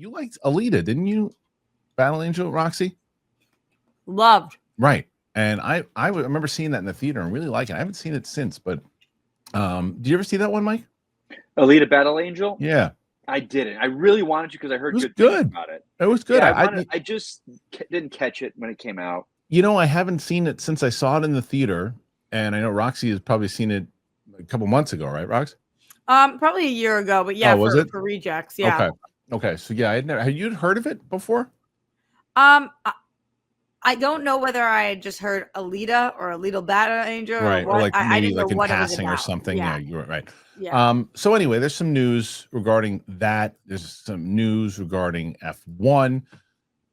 you liked Alita, didn't you? Battle Angel, Roxy? Loved. Right. And I remember seeing that in the theater and really liking it. I haven't seen it since, but did you ever see that one, Mike? Alita Battle Angel? Yeah. I didn't. I really wanted to because I heard good things about it. It was good. Yeah, I just didn't catch it when it came out. You know, I haven't seen it since I saw it in the theater, and I know Roxy has probably seen it a couple months ago, right, Rox? Probably a year ago, but yeah, for rejects, yeah. Okay. So yeah, had you heard of it before? I don't know whether I had just heard Alita or Alita Battle Angel, right? Or like I maybe like in passing or something. Yeah, you're right. Yeah. So anyway, there's some news regarding that. There's some news regarding F1.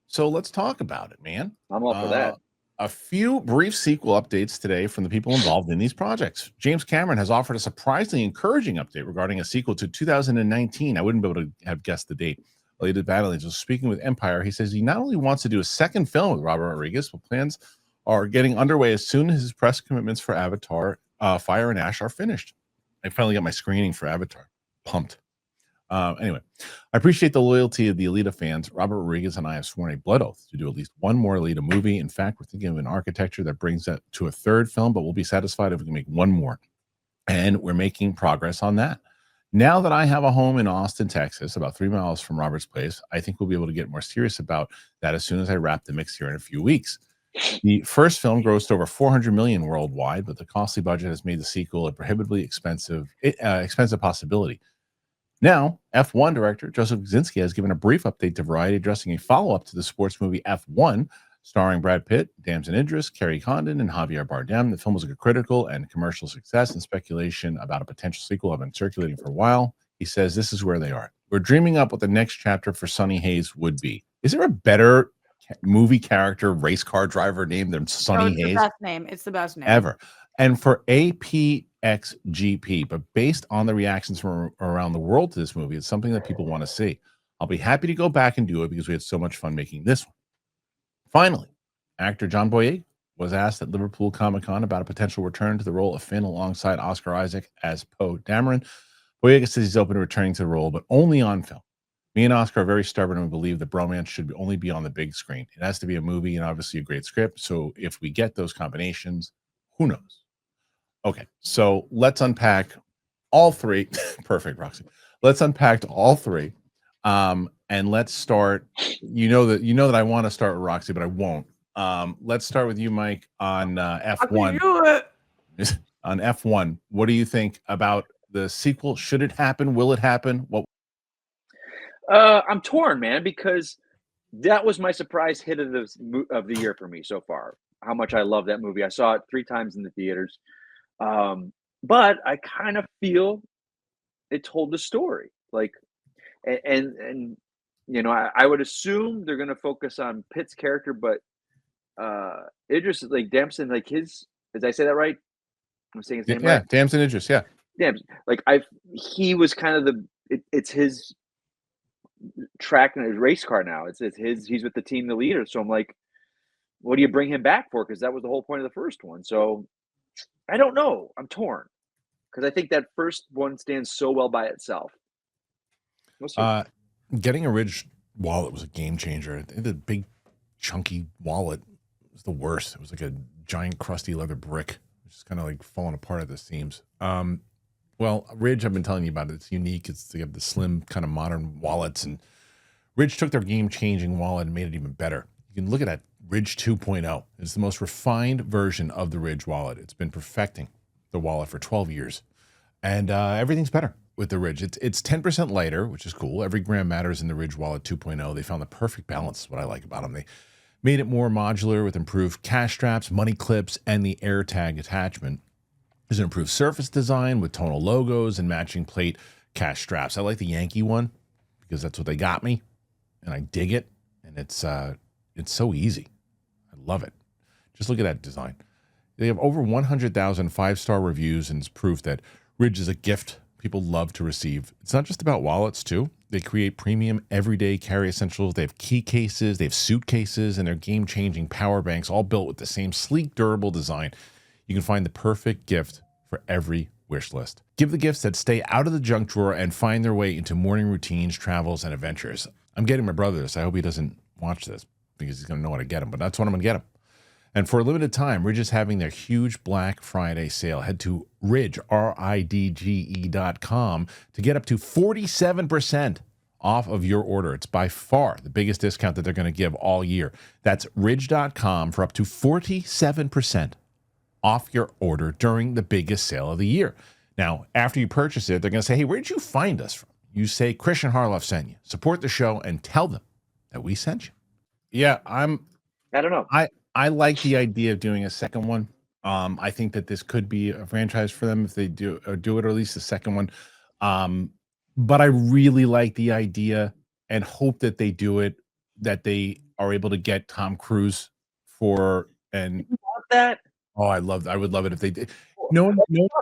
So let's talk about it, man. I'm all for that. A few brief sequel updates today from the people involved in these projects. James Cameron has offered a surprisingly encouraging update regarding a sequel to 2019. I wouldn't be able to have guessed the date. Alita Battle Angel. Speaking with Empire, he says he not only wants to do a second film with Robert Rodriguez, but plans are getting underway as soon as his press commitments for Avatar, Fire and Ash are finished. I finally got my screening for Avatar. Pumped. Anyway, I appreciate the loyalty of the Alita fans. Robert Rodriguez and I have sworn a blood oath to do at least one more Alita movie. In fact, we're thinking of an architecture that brings that to a third film, but we'll be satisfied if we can make one more. And we're making progress on that. Now that I have a home in Austin, Texas, about 3 miles from Robert's place, I think we'll be able to get more serious about that as soon as I wrap the mix here in a few weeks. The first film grossed over $400 million worldwide, but the costly budget has made the sequel a prohibitively expensive possibility. Now, F1 director Joseph Kosinski has given a brief update to Variety addressing a follow-up to the sports movie F1, starring Brad Pitt, Damson Idris, Kerry Condon, and Javier Bardem. The film was a critical and commercial success, and speculation about a potential sequel have been circulating for a while. He says this is where they are. We're dreaming up what the next chapter for Sonny Hayes would be. Is there a better movie character race car driver name than Sonny Hayes? It's the best name. It's the best name ever. And for APXGP, but based on the reactions from around the world to this movie, it's something that people want to see. I'll be happy to go back and do it because we had so much fun making this one. Finally, actor John Boyega was asked at Liverpool Comic-Con about a potential return to the role of Finn alongside Oscar Isaac as Poe Dameron. Boyega says he's open to returning to the role, but only on film. Me and Oscar are very stubborn and we believe that bromance should only be on the big screen. It has to be a movie and obviously a great script. So if we get those combinations, who knows? Okay, so let's unpack all three. Perfect, Roxy. Let's unpack all three. And let's start. You know that I want to start with Roxy, but I won't. Let's start with you, Mike, on F1. On F1, what do you think about the sequel? Should it happen? Will it happen? What? I'm torn, man, because that was my surprise hit of the year for me so far. How much I love that movie. I saw it 3 times in the theaters. But I kind of feel it told the story. Like, and you know, I would assume they're going to focus on Pitt's character, but Idris, like Damson, like his, did I say that right? I'm saying his name right? Damson Idris, yeah. Damson, like he was kind of it's his track and his race car now. It's his, he's with the team, the leader. So I'm like, what do you bring him back for? Because that was the whole point of the first one. So I don't know. I'm torn because I think that first one stands so well by itself. We'll see. Getting a Ridge wallet was a game changer. The big chunky wallet was the worst. It was like a giant crusty leather brick, which is kind of like falling apart at the seams. Well, Ridge, I've been telling you about it. It's unique. They have the slim kind of modern wallets, and Ridge took their game-changing wallet and made it even better. You can look at that Ridge 2.0. It's the most refined version of the Ridge wallet. It's been perfecting the wallet for 12 years, and everything's better with the Ridge. It's 10% lighter, which is cool. Every gram matters in the Ridge wallet 2.0. They found the perfect balance is what I like about them. They made it more modular with improved cash straps, money clips, and the AirTag attachment. There's an improved surface design with tonal logos and matching plate cash straps. I like the Yankee one because that's what they got me, and I dig it. And it's so easy. I love it. Just look at that design. They have over 100,000 5-star reviews, and it's proof that Ridge is a gift people love to receive. It's not just about wallets, too. They create premium everyday carry essentials. They have key cases, they have suitcases, and they're game-changing power banks, all built with the same sleek, durable design. You can find the perfect gift for every wish list. Give the gifts that stay out of the junk drawer and find their way into morning routines, travels, and adventures. I'm getting my brother this. I hope he doesn't watch this because he's going to know how to get him, but that's what I'm going to get him. And for a limited time, Ridge is having their huge Black Friday sale. Head to Ridge, RIDGE.com to get up to 47% off of your order. It's by far the biggest discount that they're going to give all year. That's Ridge.com for up to 47% off your order during the biggest sale of the year. Now, after you purchase it, they're going to say, hey, where did you find us from? You say Kristian Harloff sent you. Support the show and tell them that we sent you. Yeah, I don't know. I like the idea of doing a second one. I think that this could be a franchise for them if they do it, or at least the second one. But I really like the idea and hope that they do it, that they are able to get Tom Cruise for and love that. Oh, I would love it if they did. No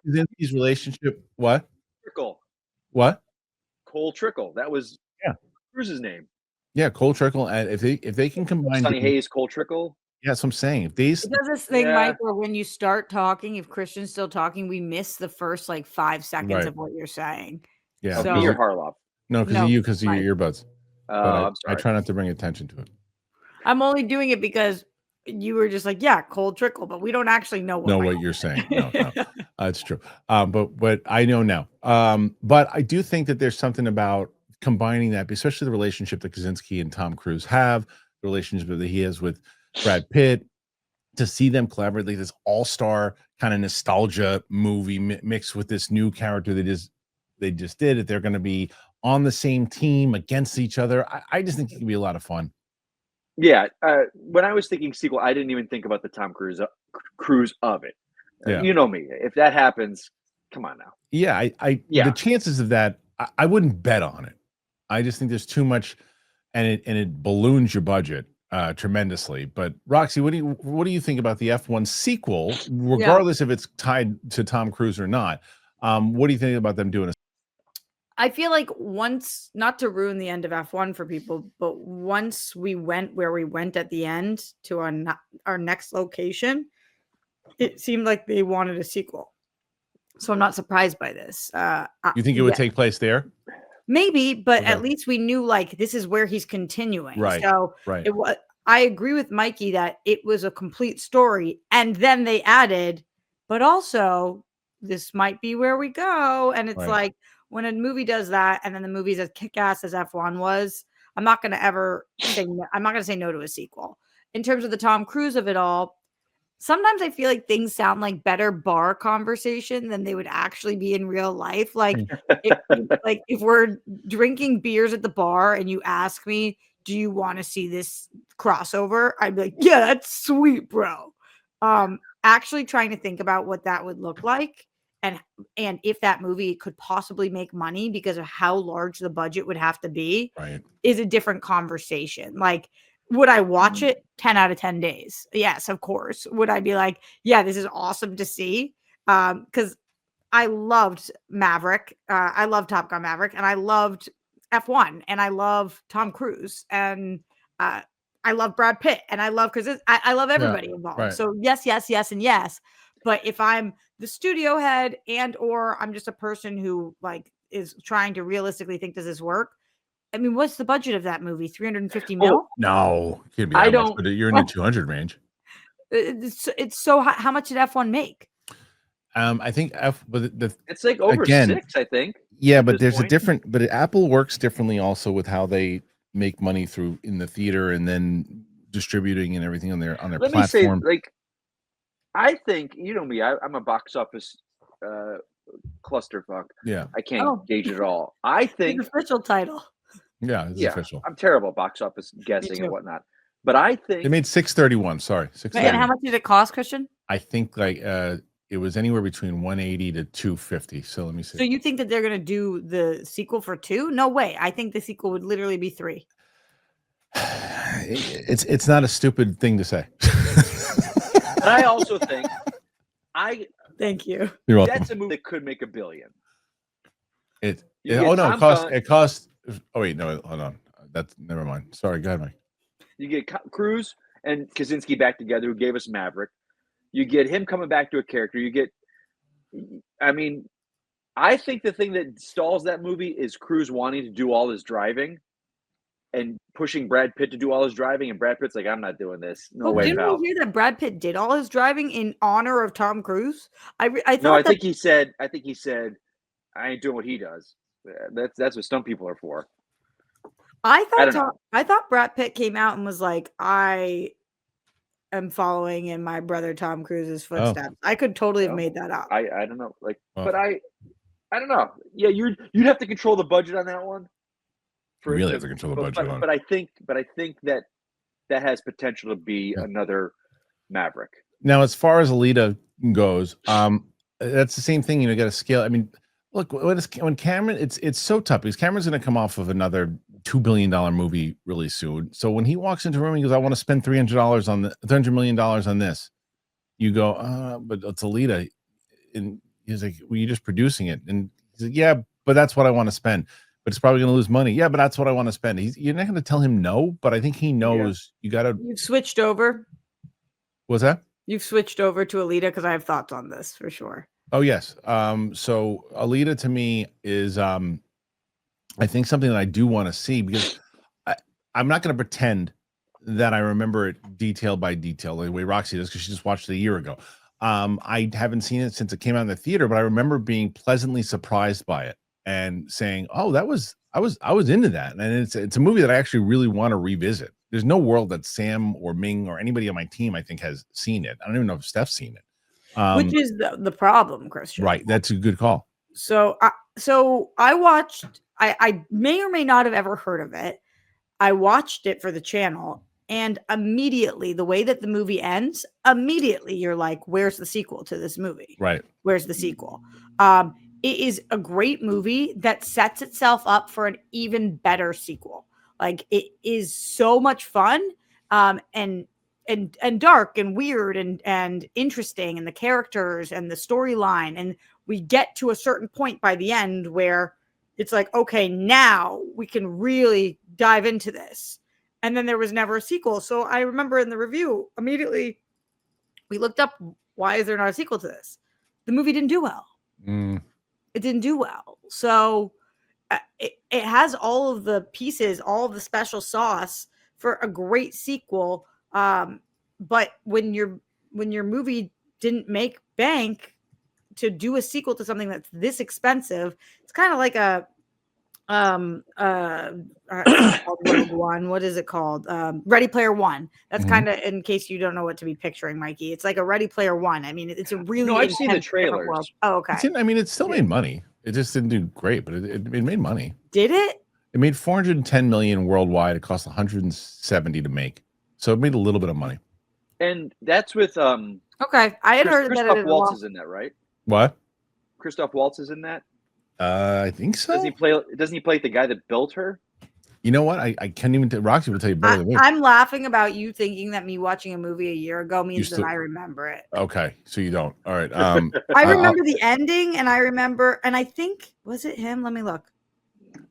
Krasinski's relationship. What? Trickle. What? Cole Trickle. That was Cruise's name. Yeah, Cole Trickle. And if they can combine Sonny Hayes, Cole Trickle. Yeah, that's what I'm saying. If these It does this thing, Mike, where when you start talking, if Kristian's still talking, we miss the first like 5 seconds of what you're saying. Yeah. So, me or Harloff? No, because of your earbuds. I'm sorry. I try not to bring attention to it. I'm only doing it because you were just like, yeah, Cold Trickle, but we don't actually know what you're saying. No, it's true. But I know now. But I do think that there's something about combining that, especially the relationship that Krasinski and Tom Cruise have, the relationship that he has with Brad Pitt, to see them collaborate, like this all-star kind of nostalgia movie mixed with this new character they just did. That they're going to be on the same team against each other. I just think it could be a lot of fun. Yeah, when I was thinking sequel, I didn't even think about the Tom Cruise of it. Yeah. You know me. If that happens, come on now. Yeah, the chances of that, I wouldn't bet on it. I just think there's too much, and it balloons your budget tremendously. But Roxy, what do you think about the F1 sequel, regardless if it's tied to Tom Cruise or not? What do you think about them doing? I feel like once, not to ruin the end of F1 for people, but once we went where we went at the end to our next location, it seemed like they wanted a sequel. So I'm not surprised by this. You think it would take place there? Maybe, but at least we knew like this is where he's continuing. Right. So I agree with Mikey that it was a complete story. And then they added, but also this might be where we go. And it's like, when a movie does that, and then the movie's as kick-ass as F1 was, I'm not going to say no to a sequel. In terms of the Tom Cruise of it all, sometimes I feel like things sound like better bar conversation than they would actually be in real life. Like, if we're drinking beers at the bar and you ask me, do you want to see this crossover? I'd be like, yeah, that's sweet, bro. Actually trying to think about what that would look like. And if that movie could possibly make money because of how large the budget would have to be, is a different conversation. Like, would I watch it 10 out of 10 days? Yes, of course. Would I be like, yeah, this is awesome to see? Because I loved Maverick. I love Top Gun Maverick, and I loved F1, and I love Tom Cruise, and I love Brad Pitt, and I love I love everybody involved. Right. So yes, and yes. But if I'm the studio head or I'm just a person who like is trying to realistically think, does this work? I mean, what's the budget of that movie? 350 mil? Oh, no, can't be that much, but you're in the 200 range. It's so how much did F1 make? I think it's like over 6, I think. Yeah, but there's a different. But Apple works differently also with how they make money through in the theater and then distributing and everything on their Let platform. Me say, like, I think, you know me, I'm a box office clusterfuck. Yeah, I can't gauge it at all. I think the official title. Yeah, it's official. I'm terrible at box office guessing and whatnot, but I think they made 631. Sorry, 631. And how much did it cost, Kristian? I think like it was anywhere between 180 to 250. So let me see. So you think that they're going to do the sequel for 2? No way. I think the sequel would literally be 3. It's not a stupid thing to say. But I also think thank you. You're welcome. That's a movie that could make $1 billion. It cost. Oh wait, no, hold on. That's never mind. Sorry, go ahead, Mike. You get Cruise and Krasinski back together, who gave us Maverick. You get him coming back to a character. I think the thing that stalls that movie is Cruise wanting to do all his driving and pushing Brad Pitt to do all his driving, and Brad Pitt's like, I'm not doing this. No Well, way, didn't pal. we hear that Brad Pitt did all his driving in honor of Tom Cruise? I No, I thought think he said, I ain't doing what he does. That's what stunt people are for. I don't know. thought Brad Pitt came out and was like, I am following in my brother Tom Cruise's footsteps. I could totally have made that up. I don't know. Like, but I don't know. Yeah, you'd have to control the budget on that one. You really have to control the budget on it. But I think that has potential to be another Maverick. Now, as far as Alita goes, that's the same thing. You got to scale. I mean, look, when Cameron, it's so tough because Cameron's going to come off of another $2 billion movie really soon. So when he walks into a room, he goes, "I want to spend $300 million on this." You go, but it's Alita, and he's like, "Well, you're just producing it," and he's like, "Yeah, but that's what I want to spend." But it's probably going to lose money. Yeah, but that's what I want to spend. You're not going to tell him no, but I think he knows you got to. You've switched over. What's that? You've switched over to Alita because I have thoughts on this for sure. Oh yes. So Alita to me is, I think something that I do want to see because I'm not going to pretend that I remember it detail by detail the way Roxy does because she just watched it a year ago. I haven't seen it since it came out in the theater, but I remember being pleasantly surprised by it and saying, "Oh, I was into that." And it's a movie that I actually really want to revisit. There's no world that Sam or Ming or anybody on my team I think has seen it. I don't even know if Steph's seen it. Which is the problem, Kristian. Right, that's a good call. So I watched. I may or may not have ever heard of it. I watched it for the channel, and immediately the way that the movie ends, immediately you're like, "Where's the sequel to this movie? Right? Where's the sequel?" It is a great movie that sets itself up for an even better sequel. Like it is so much fun, and dark and weird and interesting, and the characters and the storyline. And we get to a certain point by the end where it's like, okay, now we can really dive into this. And then there was never a sequel. So I remember in the review, immediately we looked up, why is there not a sequel to this? The movie didn't do well. It didn't do well. So it has all of the pieces, all of the special sauce for a great sequel. But when your movie didn't make bank to do a sequel to something that's this expensive, it's kind of like a Rogue One. What is it called? Ready Player One. That's kind of, in case you don't know what to be picturing, Mikey. It's like a Ready Player One. I mean, it's a really. No, I've seen the trailers. Oh, okay. It still made money. It just didn't do great, but it made money. Did it? It made 410 million worldwide. It cost 170 to make, so it made a little bit of money. And that's with Okay, I had heard that. Christoph Waltz is in that, right? What? Christoph Waltz is in that. I think so. Doesn't he play the guy that built her? You know what? I can't even. Roxy will tell you better than me. I'm laughing about you thinking that me watching a movie a year ago means that I remember it. Okay, so you don't. All right. I remember the ending, and I think, was it him? Let me look.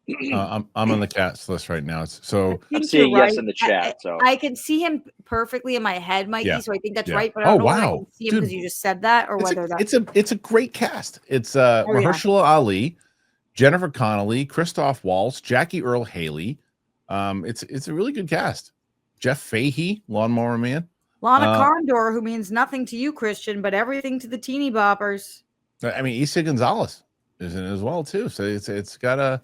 I'm on the cast list right now. So I'm seeing yes in the chat. So I can see him perfectly in my head, Mikey. Yeah. So I think that's right. But I don't know if I can see him because you just said that, or whether that's it's a great cast. It's Mahershala Ali, Jennifer Connelly, Christoph Waltz, Jackie Earl Haley. It's a really good cast. Jeff Fahey, Lawnmower Man. Lana Condor, who means nothing to you, Kristian, but everything to the teeny boppers. I mean, Issa Gonzalez is in it as well too. So it's got a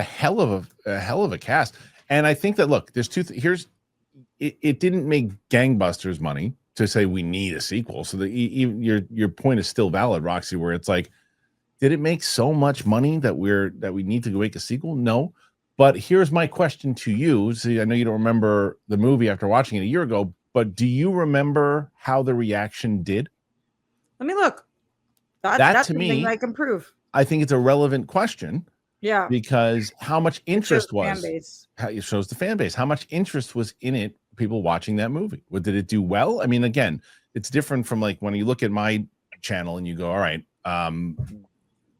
hell of a cast. And I think that, look, there's it didn't make gangbusters money to say we need a sequel. So your point is still valid, Roxy, where it's like, did it make so much money that we need to make a sequel? No. But here's my question to you. See, I know you don't remember the movie after watching it a year ago, but do you remember how the reaction did? Let me look. That's to something me, I can prove. I think it's a relevant question. Yeah. Because how much interest it shows the fan base. How much interest was in it, people watching that movie? Did it do well? I mean, again, it's different from like when you look at my channel and you go, all right,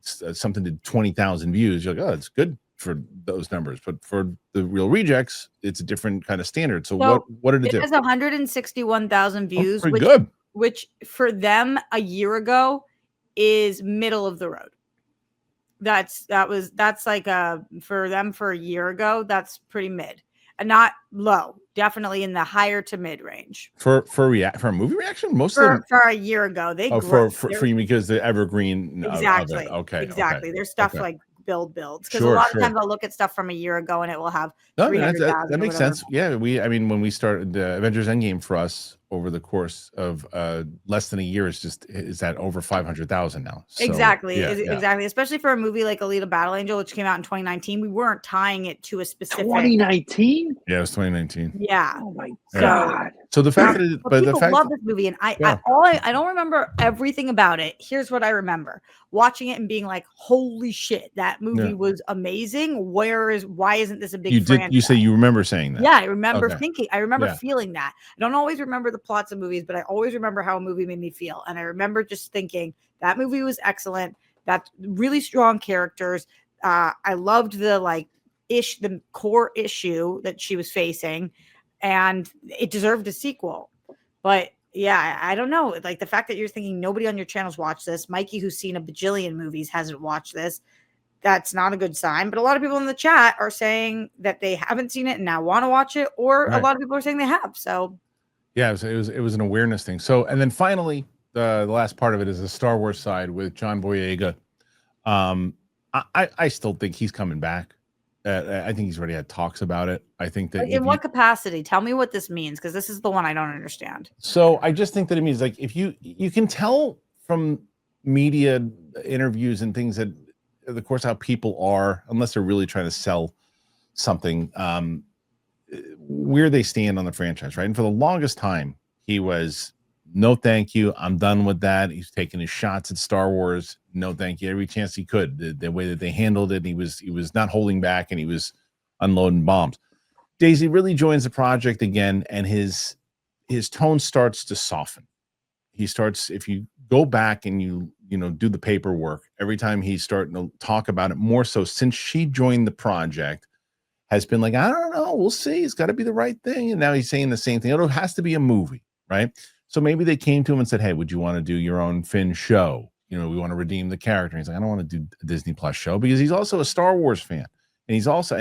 something did 20,000 views. You're like, oh, it's good for those numbers. But for the Real Rejects, it's a different kind of standard. So what did it do? It has 161,000 views, pretty good. Which for them a year ago is middle of the road. That's like for them for a year ago, that's pretty mid. And not low, definitely in the higher to mid range. For a movie reaction, most of them For a year ago, they for you because the evergreen of it. Okay, exactly. There's stuff like builds because a Sure, lot of times I'll look at stuff from a year ago and it will have No, 300,000. that makes sense. Yeah, I mean, when we started Avengers Endgame for us over the course of less than a year, is that over 500,000 now. So, exactly, exactly. Especially for a movie like Alita Battle Angel, which came out in 2019, we weren't tying it to a specific 2019. Yeah, it was 2019. Yeah. Oh my God. So the fact that people love this movie, and I don't remember everything about it. Here's what I remember: watching it and being like, "Holy shit, that movie was amazing." Why isn't this a big franchise? You say you remember saying that? Yeah, I remember thinking. I remember feeling that. I don't always remember the plots of movies, but I always remember how a movie made me feel, and I remember just thinking that movie was excellent. That's really strong characters. I loved the the core issue that she was facing, and it deserved a sequel. But yeah, I don't know. Like the fact that you're thinking nobody on your channel's watched this, Mikey, who's seen a bajillion movies, hasn't watched this. That's not a good sign. But a lot of people in the chat are saying that they haven't seen it and now want to watch it, or a lot of people are saying they have. So yeah, it was an awareness thing. So, and then finally, the last part of it is the Star Wars side with John Boyega. I still think he's coming back. I think he's already had talks about it. I think that in what capacity? Tell me what this means, because this is the one I don't understand. So I just think that it means like if you can tell from media interviews and things that, of course, how people are, unless they're really trying to sell something, where they stand on the franchise, right? And for the longest time, he was no thank you. I'm done with that. He's taking his shots at Star Wars. No thank you. Every chance he could. The way that they handled it, he was not holding back, and he was unloading bombs. Daisy really joins the project again, and his tone starts to soften. He starts, if you go back and you do the paperwork, every time he's starting to talk about it more so since she joined the project, has been like, I don't know, we'll see. It's got to be the right thing. And now he's saying the same thing. It has to be a movie, right? So maybe they came to him and said, hey, would you want to do your own Finn show? We want to redeem the character. And he's like, I don't want to do a Disney Plus show, because he's also a Star Wars fan. And he's also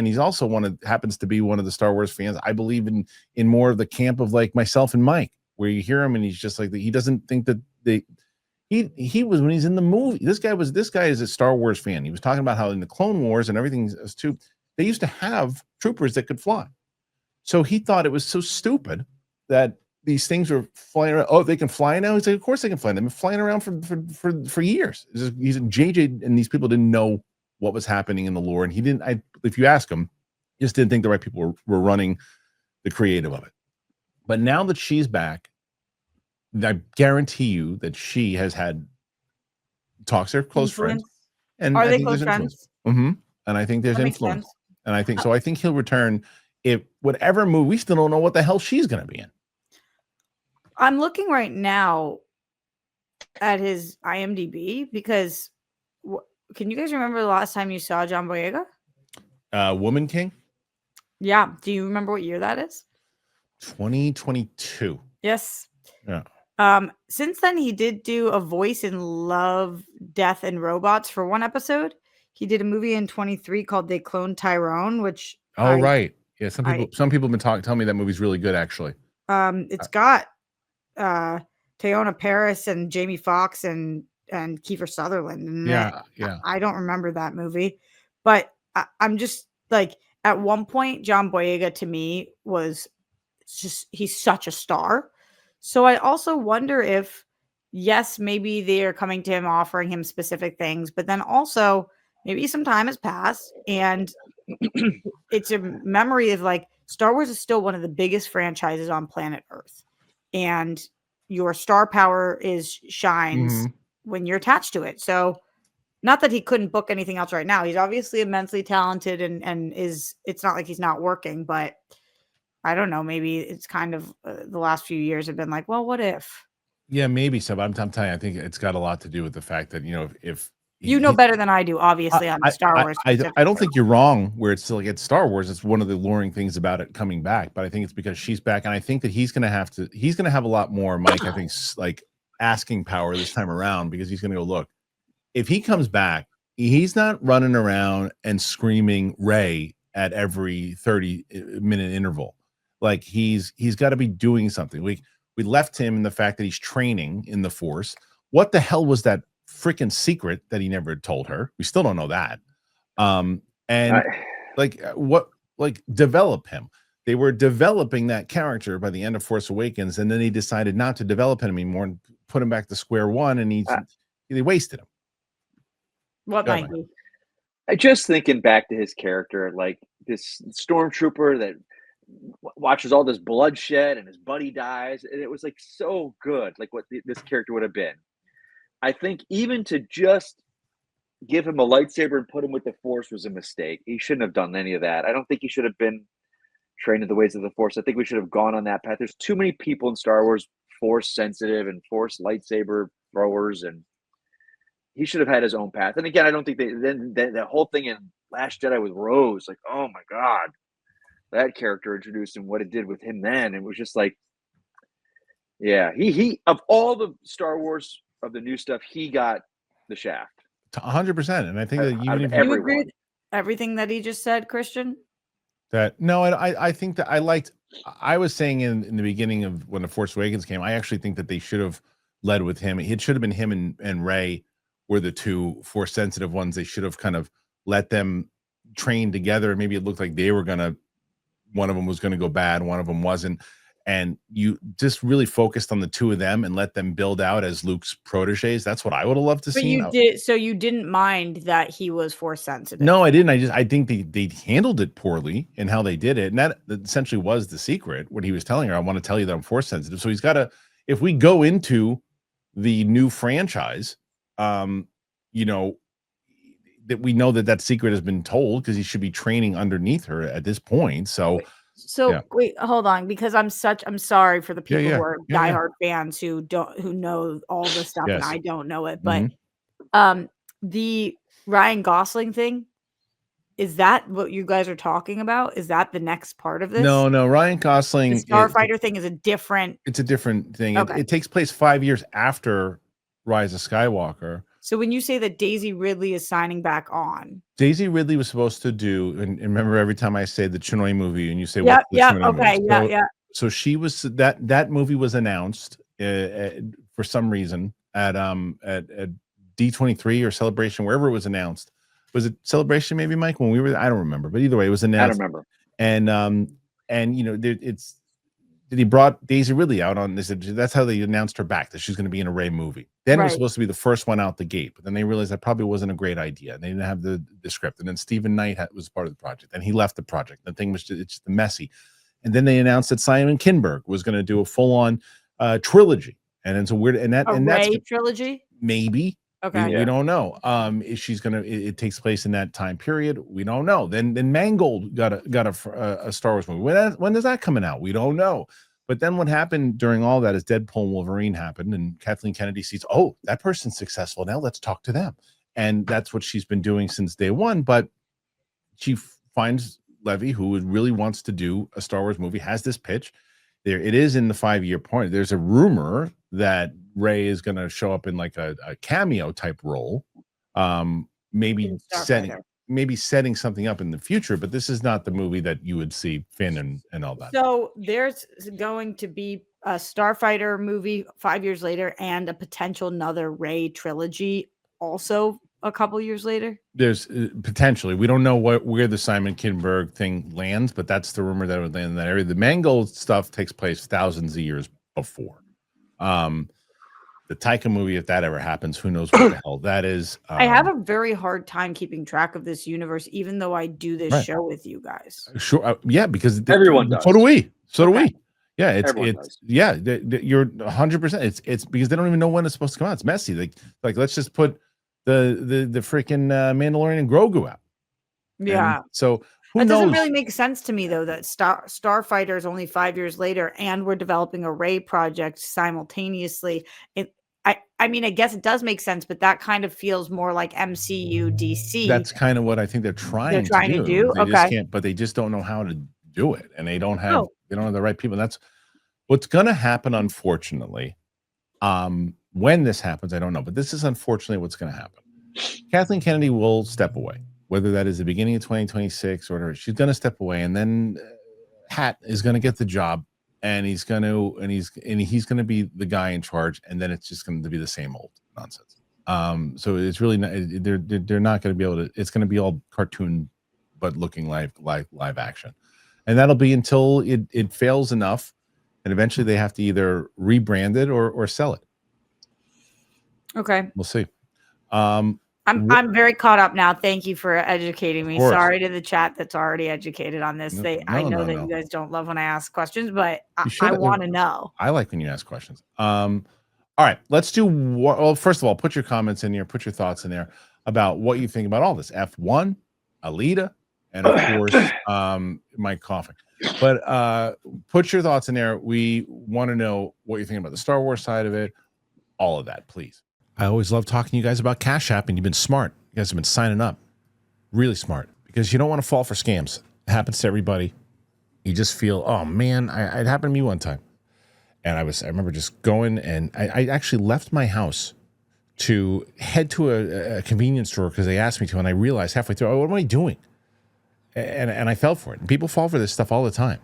happens to be one of the Star Wars fans. I believe in more of the camp of like myself and Mike, where you hear him and he's just like, he doesn't think that he was, when he's in the movie, this guy is a Star Wars fan. He was talking about how in the Clone Wars and everything too, they used to have troopers that could fly. So he thought it was so stupid that these things were flying around. Oh, they can fly now? He's like, of course they can fly. They've been flying around for years. He's JJ, and these people didn't know what was happening in the lore. And he didn't, if you ask him, just didn't think the right people were running the creative of it. But now that she's back, I guarantee you that she has had talks to her close friends. And are they close friends? Mm-hmm. And I think there's influence. And I think I think he'll return. If whatever movie, we still don't know what the hell she's going to be in. I'm looking right now at his IMDb because can you guys remember the last time you saw John Boyega? Woman King? Yeah. Do you remember what year that is? 2022. Yes. Yeah. Since then, he did do a voice in Love, Death, and Robots for one episode. He did a movie in 23 called They Cloned Tyrone, which right. Yeah, some people have been telling me that movie's really good, actually. It's got Teyonah Parris and Jamie Foxx and Kiefer Sutherland. And I don't remember that movie, but I'm just like, at one point, John Boyega to me was just, he's such a star. So I also wonder if, yes, maybe they are coming to him offering him specific things, but then also maybe some time has passed and it's a memory of like, Star Wars is still one of the biggest franchises on planet Earth, and your star power shines when you're attached to it. So not that he couldn't book anything else right now. He's obviously immensely talented and it's not like he's not working, but I don't know. Maybe it's kind of the last few years have been like, well, what if? Yeah, maybe so. But I'm telling you, I think it's got a lot to do with the fact that, if you know better than I do, obviously, on Star Wars. I don't think you're wrong where it's still like it's Star Wars. It's one of the luring things about it coming back. But I think it's because she's back. And I think that he's going to have a lot more, Mike, I think, like asking power this time around, because he's going to go, look, if he comes back, he's not running around and screaming Ray at every 30-minute interval. Like he's got to be doing something. We left him in the fact that he's training in the Force. What the hell was that freaking secret that he never told her? We still don't know that. And develop him. They were developing that character by the end of Force Awakens, and then he decided not to develop him anymore and put him back to square one, and they wasted him. What might be? Just thinking back to his character, like this stormtrooper that watches all this bloodshed and his buddy dies, and it was like so good, like what this character would have been. I think even to just give him a lightsaber and put him with the Force was a mistake. He shouldn't have done any of that. I don't think he should have been trained in the ways of the Force. I think we should have gone on that path. There's too many people in Star Wars Force sensitive and Force lightsaber throwers, and he should have had his own path. And again, I don't think that whole thing in Last Jedi with Rose, like, oh my God, that character introduced and what it did with him then. It was just like, yeah, he of all the Star Wars of the new stuff, he got the shaft. 100%. And I think that even if you agree with everything that he just said, Kristian? I think that I was saying in the beginning of when the Force Awakens came, I actually think that they should have led with him. It should have been him and Rey were the two Force sensitive ones. They should have kind of let them train together. Maybe it looked like they were one of them was gonna go bad, one of them wasn't. And you just really focused on the two of them and let them build out as Luke's proteges. That's what I would have loved to see. So you didn't mind that he was Force sensitive? No, I didn't. I think they handled it poorly in how they did it. And that essentially was the secret when he was telling her, I want to tell you that I'm Force sensitive. So he's got to, if we go into the new franchise, that we know that secret has been told, because he should be training underneath her at this point. So wait, hold on, because I'm sorry for the people who are diehard fans who know all this stuff, and I don't know it. But the Ryan Gosling thing, is that what you guys are talking about? Is that the next part of this? No, Ryan Gosling. The Starfighter thing is a different. It's a different thing. Okay. It takes place 5 years after Rise of Skywalker. So when you say that Daisy Ridley is signing back on, Daisy Ridley was supposed to do, and remember every time I say the Chinoy movie, and you say, So she was that movie was announced for some reason at D23 or Celebration, wherever it was announced. Was it Celebration, maybe, Mike? When we were, I don't remember, but either way, it was announced. I don't remember. And he brought Daisy Ridley out on this. That's how they announced her back, that she's going to be in a Rey movie. Then it was supposed to be the first one out the gate, but then they realized that probably wasn't a great idea. They didn't have the script. And then Stephen Knight was part of the project, and he left the project. The thing was it's messy. And then they announced that Simon Kinberg was going to do a full-on trilogy, and it's a weird that's Rey trilogy, maybe. Okay, we don't know. If she's gonna, it takes place in that time period. We don't know. Then Mangold got a Star Wars movie. When is that coming out? We don't know. But then what happened during all that is Deadpool and Wolverine happened, and Kathleen Kennedy sees, oh, that person's successful now. Let's talk to them, and that's what she's been doing since day one. But she finds Levy, who really wants to do a Star Wars movie, has this pitch. There, it is in the 5-year point. There's a rumor that Rey is going to show up in like a cameo type role, maybe setting something up in the future. But this is not the movie that you would see Finn and all that. So there's going to be a Starfighter movie 5 years later, and a potential another Rey trilogy also a couple years later. There's potentially, we don't know where the Simon Kinberg thing lands, but that's the rumor that would land in that area. The Mangold stuff takes place thousands of years before. The Taika movie, if that ever happens, who knows what the hell that is. I have a very hard time keeping track of this universe, even though I do this show with you guys. Sure, because everyone does. So do we. Yeah, you're 100%. It's because they don't even know when it's supposed to come out. It's messy. Like let's just put the freaking Mandalorian and Grogu out. Yeah. And so who that knows? Doesn't really make sense to me, though, that Starfighter is only 5 years later, and we're developing a Rey project simultaneously. I mean, I guess it does make sense, but that kind of feels more like MCU DC. That's kind of what I think they're trying to do. They just can't, but they just don't know how to do it, and they don't have the right people. That's what's going to happen, unfortunately. When this happens, I don't know, but this is unfortunately what's going to happen. Kathleen Kennedy will step away, whether that is the beginning of 2026 or whatever. She's going to step away, and then Hat is going to get the job, and he's going to be the guy in charge, and then it's just going to be the same old nonsense. So it's really not, they're not going to be able to. It's going to be all cartoon, but looking live action, and that'll be until it fails enough, and eventually they have to either rebrand it or sell it. Okay, we'll see. I'm very caught up now. Thank you for educating me. Sorry to the chat that's already educated on this. I know that you guys don't love when I ask questions, but I want to know. I like when you ask questions. All right, let's do. Well, first of all, put your comments in here. Put your thoughts in there about what you think about all this. F1, Alita, and of course, Mike coughing. But put your thoughts in there. We want to know what you think about the Star Wars side of it. All of that, please. I always love talking to you guys about Cash App, and you've been smart. You guys have been signing up. Really smart, because you don't want to fall for scams. It happens to everybody. You just feel, oh man, it happened to me one time. And I remember just going, and I actually left my house to head to a convenience store because they asked me to, and I realized halfway through, oh, what am I doing? And I fell for it. And people fall for this stuff all the time.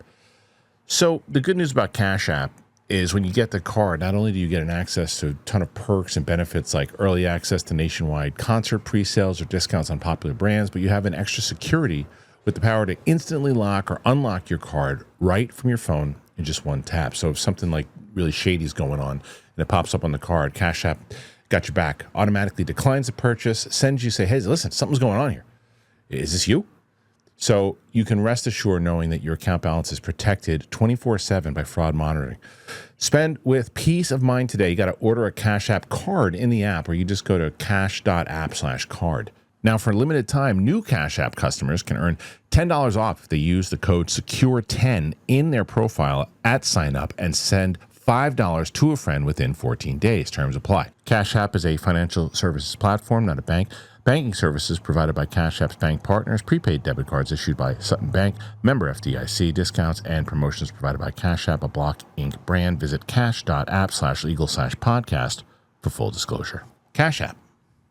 So the good news about Cash App is when you get the card, not only do you get an access to a ton of perks and benefits like early access to nationwide concert pre-sales or discounts on popular brands, but you have an extra security with the power to instantly lock or unlock your card right from your phone in just one tap. So if something like really shady is going on and it pops up on the card, Cash App got your back, automatically declines the purchase, sends you, say, hey, listen, something's going on here. Is this you? So you can rest assured knowing that your account balance is protected 24/7 by fraud monitoring. Spend with peace of mind today. You got to order a Cash App card in the app, or you just go to cash.app/card. Now, for a limited time, new Cash App customers can earn $10 off if they use the code SECURE10 in their profile at sign up and send $5 to a friend within 14 days. Terms apply. Cash App is a financial services platform, not a bank. Banking services provided by Cash App's bank partners, prepaid debit cards issued by Sutton Bank, member FDIC, discounts and promotions provided by Cash App, a Block Inc. brand. Visit cash.app/legal/podcast for full disclosure. Cash App.